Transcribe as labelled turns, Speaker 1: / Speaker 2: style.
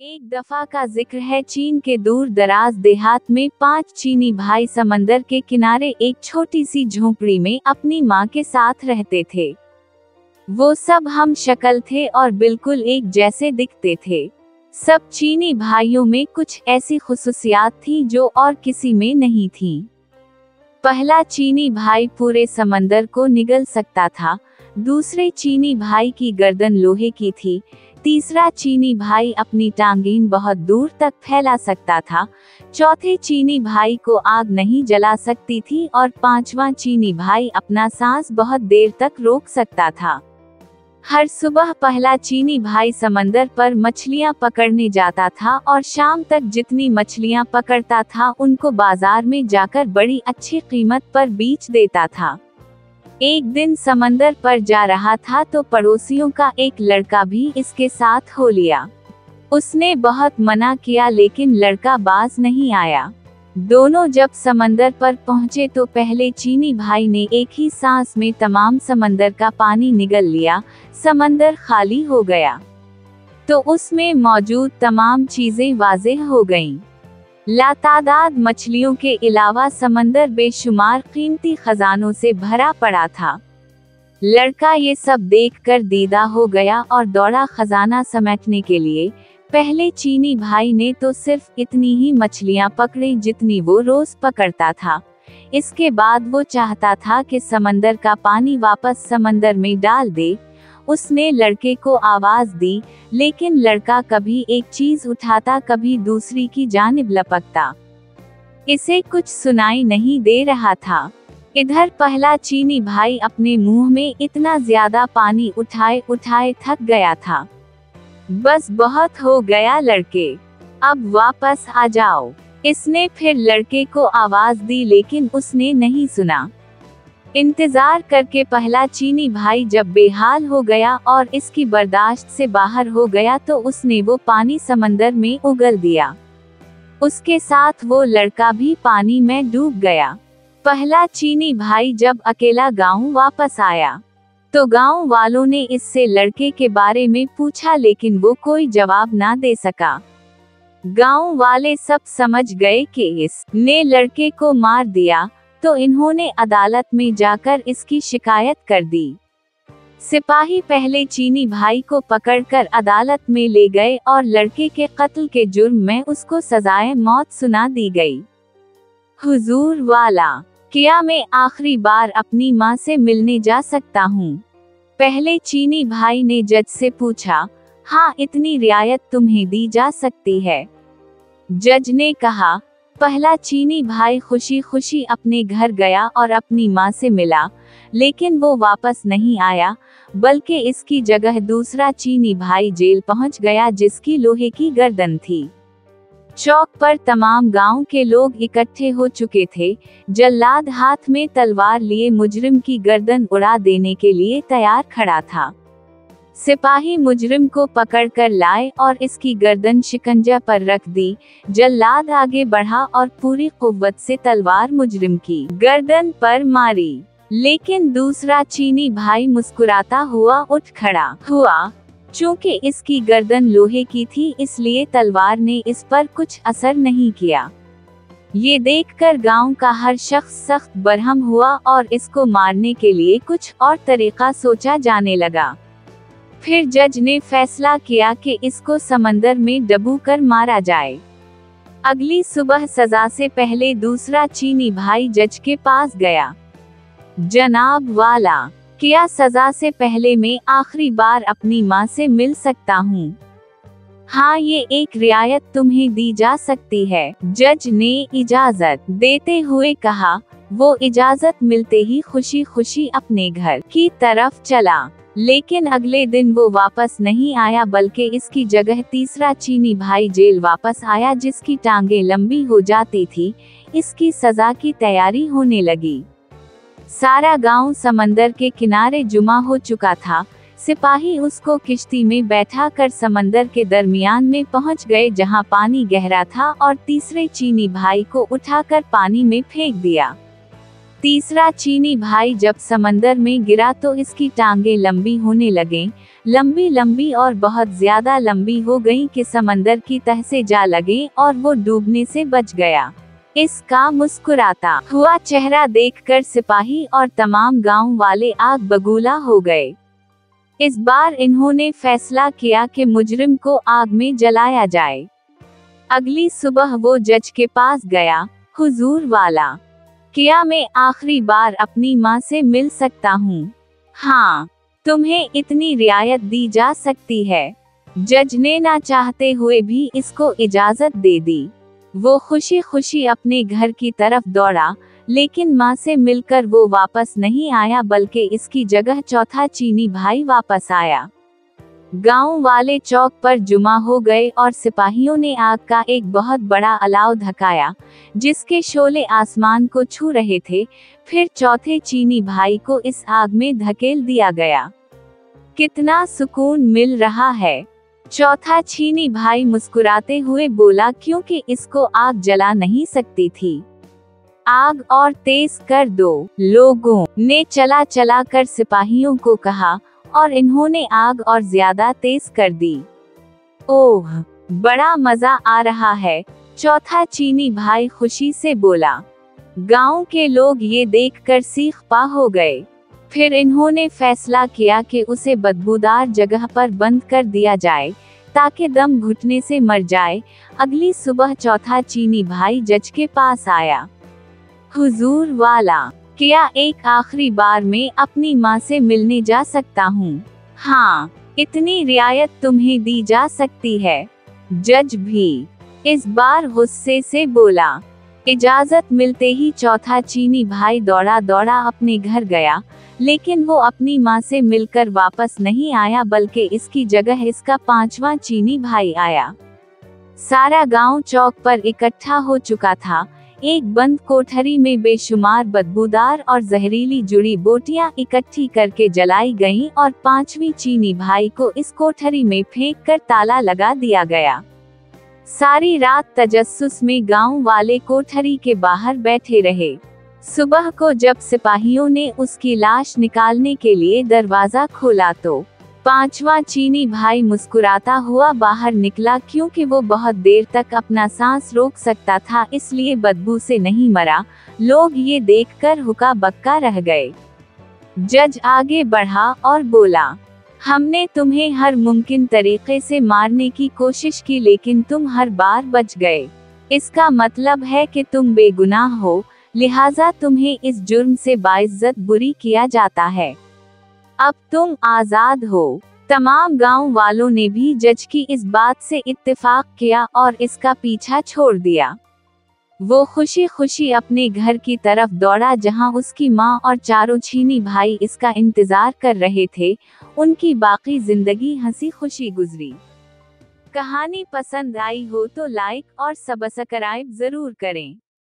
Speaker 1: एक दफा का जिक्र है, चीन के दूर दराज देहात में 5 चीनी भाई समंदर के किनारे एक छोटी सी झोपड़ी में अपनी माँ के साथ रहते थे। वो सब हम शक्ल थे और बिल्कुल एक जैसे दिखते थे। सब चीनी भाइयों में कुछ ऐसी खुसूसियात थी जो और किसी में नहीं थी। पहला चीनी भाई पूरे समंदर को निगल सकता था। दूसरे चीनी भाई की गर्दन लोहे की थी। तीसरा चीनी भाई अपनी टांगें बहुत दूर तक फैला सकता था। चौथे चीनी भाई को आग नहीं जला सकती थी और पांचवा चीनी भाई अपना सांस बहुत देर तक रोक सकता था। हर सुबह पहला चीनी भाई समंदर पर मछलियां पकड़ने जाता था और शाम तक जितनी मछलियां पकड़ता था उनको बाजार में जाकर बड़ी अच्छी कीमत पर बेच देता था। एक दिन समंदर पर जा रहा था तो पड़ोसियों का एक लड़का भी इसके साथ हो लिया। उसने बहुत मना किया लेकिन लड़का बाज नहीं आया। दोनों जब समंदर पर पहुंचे तो पहले चीनी भाई ने एक ही सांस में तमाम समंदर का पानी निगल लिया। समंदर खाली हो गया तो उसमें मौजूद तमाम चीजें वाज़ेह हो गईं। लातादाद मछलियों के अलावा समंदर बेशुमार कीमती खजानों से भरा पड़ा था। लड़का ये सब देखकर दीदा हो गया और दौड़ा खजाना समेटने के लिए। पहले चीनी भाई ने तो सिर्फ इतनी ही मछलियां पकड़ी जितनी वो रोज पकड़ता था। इसके बाद वो चाहता था कि समंदर का पानी वापस समंदर में डाल दे। उसने लड़के को आवाज दी, लेकिन लड़का कभी एक चीज उठाता कभी दूसरी की जानिब लपकता। इसे कुछ सुनाई नहीं दे रहा था। इधर पहला चीनी भाई अपने मुंह में इतना ज्यादा पानी उठाए उठाए थक गया था। बस बहुत हो गया लड़के, अब वापस आ जाओ। इसने फिर लड़के को आवाज दी लेकिन उसने नहीं सुना। इंतजार करके पहला चीनी भाई जब बेहाल हो गया और इसकी बर्दाश्त से बाहर हो गया तो उसने वो पानी समंदर में उगल दिया। उसके साथ वो लड़का भी पानी में डूब गया। पहला चीनी भाई जब अकेला गांव वापस आया तो गांव वालों ने इससे लड़के के बारे में पूछा लेकिन वो कोई जवाब ना दे सका। गांव वाले सब समझ गए कि इसने लड़के को मार दिया तो इन्होंने अदालत में जाकर इसकी शिकायत कर दी। सिपाही पहले चीनी भाई को पकड़कर अदालत में ले गए और लड़के के कत्ल के जुर्म में उसको सजाए मौत सुना दी गई। हुजूर वाला, क्या मैं आखिरी बार अपनी माँ से मिलने जा सकता हूँ? पहले चीनी भाई ने जज से पूछा। हाँ, इतनी रियायत तुम्हें दी जा सकती है। जज ने कहा। पहला चीनी भाई खुशी खुशी अपने घर गया और अपनी माँ से मिला, लेकिन वो वापस नहीं आया, बल्कि इसकी जगह दूसरा चीनी भाई जेल पहुंच गया जिसकी लोहे की गर्दन थी। चौक पर तमाम गांव के लोग इकट्ठे हो चुके थे। जल्लाद हाथ में तलवार लिए मुजरिम की गर्दन उड़ा देने के लिए तैयार खड़ा था। सिपाही मुजरिम को पकड़कर लाए और इसकी गर्दन शिकंजा पर रख दी। जल्लाद आगे बढ़ा और पूरी कुव्वत से तलवार मुजरिम की गर्दन पर मारी, लेकिन दूसरा चीनी भाई मुस्कुराता हुआ उठ खड़ा हुआ। चूंकि इसकी गर्दन लोहे की थी इसलिए तलवार ने इस पर कुछ असर नहीं किया। ये देखकर गांव का हर शख्स सख्त बरहम हुआ और इसको मारने के लिए कुछ और तरीका सोचा जाने लगा। फिर जज ने फैसला किया कि इसको समंदर में डूबोकर मारा जाए। अगली सुबह सजा से पहले दूसरा चीनी भाई जज के पास गया। जनाब वाला, क्या सजा से पहले मैं आखिरी बार अपनी माँ से मिल सकता हूँ? हाँ, ये एक रियायत तुम्हें दी जा सकती है। जज ने इजाजत देते हुए कहा। वो इजाजत मिलते ही खुशी खुशी अपने घर की तरफ चला, लेकिन अगले दिन वो वापस नहीं आया बल्कि इसकी जगह तीसरा चीनी भाई जेल वापस आया जिसकी टांगें लंबी हो जाती थी। इसकी सजा की तैयारी होने लगी। सारा गांव समंदर के किनारे जुमा हो चुका था। सिपाही उसको किश्ती में बैठा कर समंदर के दरमियान में पहुंच गए जहां पानी गहरा था और तीसरे चीनी भाई को उठाकर पानी में फेंक दिया। तीसरा चीनी भाई जब समंदर में गिरा तो इसकी टांगें लंबी होने लगीं, लंबी लंबी और बहुत ज्यादा लंबी हो गईं कि समंदर की तह से जा लगे और वो डूबने से बच गया। इसका मुस्कुराता हुआ चेहरा देखकर सिपाही और तमाम गांव वाले आग बबूला हो गए। इस बार इन्होंने फैसला किया कि मुजरिम को आग में जलाया जाए। अगली सुबह वो जज के पास गया। हुजूर वाला, क्या मैं आखिरी बार अपनी माँ से मिल सकता हूँ? हाँ, तुम्हें इतनी रियायत दी जा सकती है। जज ने ना चाहते हुए भी इसको इजाजत दे दी। वो खुशी खुशी अपने घर की तरफ दौड़ा, लेकिन माँ से मिलकर वो वापस नहीं आया, बल्कि इसकी जगह चौथा चीनी भाई वापस आया। गांव वाले चौक पर जुमा हो गए और सिपाहियों ने आग का एक बहुत बड़ा अलाव धकाया, जिसके शोले आसमान को छू रहे थे। फिर चौथे चीनी भाई को इस आग में धकेल दिया गया। कितना सुकून मिल रहा है। चौथा चीनी भाई मुस्कुराते हुए बोला, क्योंकि इसको आग जला नहीं सकती थी। आग और तेज कर दो, लोगों ने चला चला कर सिपाहियों को कहा, और इन्होंने आग और ज्यादा तेज कर दी। ओह, बड़ा मजा आ रहा है, चौथा चीनी भाई खुशी से बोला। गांव के लोग ये देखकर सीख पा हो गए। फिर इन्होंने फैसला किया कि उसे बदबूदार जगह पर बंद कर दिया जाए, ताकि दम घुटने से मर जाए। अगली सुबह चौथा चीनी भाई जज के पास आया। हुजूर वाला, क्या एक आखिरी बार में अपनी माँ से मिलने जा सकता हूँ? हाँ, इतनी रियायत तुम्हें दी जा सकती है। जज भी इस बार गुस्से से बोला। इजाजत मिलते ही चौथा चीनी भाई दौड़ा दौड़ा अपने घर गया, लेकिन वो अपनी माँ से मिलकर वापस नहीं आया, बल्कि इसकी जगह इसका पांचवा चीनी भाई आया। सारा गांव चौक पर इकट्ठा हो चुका था। एक बंद कोठरी में बेशुमार बदबूदार और जहरीली जुड़ी बोटियां इकट्ठी करके जलाई गईं और पांचवी चीनी भाई को इस कोठरी में फेंक कर ताला लगा दिया गया। सारी रात तजस्सुस में गांव वाले कोठरी के बाहर बैठे रहे। सुबह को जब सिपाहियों ने उसकी लाश निकालने के लिए दरवाजा खोला तो पांचवा चीनी भाई मुस्कुराता हुआ बाहर निकला, क्योंकि वो बहुत देर तक अपना सांस रोक सकता था, इसलिए बदबू से नहीं मरा। लोग ये देखकर हुक्का बक्का रह गए। जज आगे बढ़ा और बोला, हमने तुम्हें हर मुमकिन तरीके से मारने की कोशिश की, लेकिन तुम हर बार बच गए। इसका मतलब है कि तुम बेगुनाह हो, लिहाजा तुम्हें इस जुर्म से बाइज्जत बुरी किया जाता है। अब तुम आजाद हो। तमाम गांव वालों ने भी जज की इस बात से इत्तेफाक किया और इसका पीछा छोड़ दिया। वो खुशी खुशी अपने घर की तरफ दौड़ा, जहां उसकी माँ और चारों चीनी भाई इसका इंतजार कर रहे थे। उनकी बाकी जिंदगी हंसी खुशी गुजरी। कहानी पसंद आई हो तो लाइक और सब्सक्राइब जरूर करें।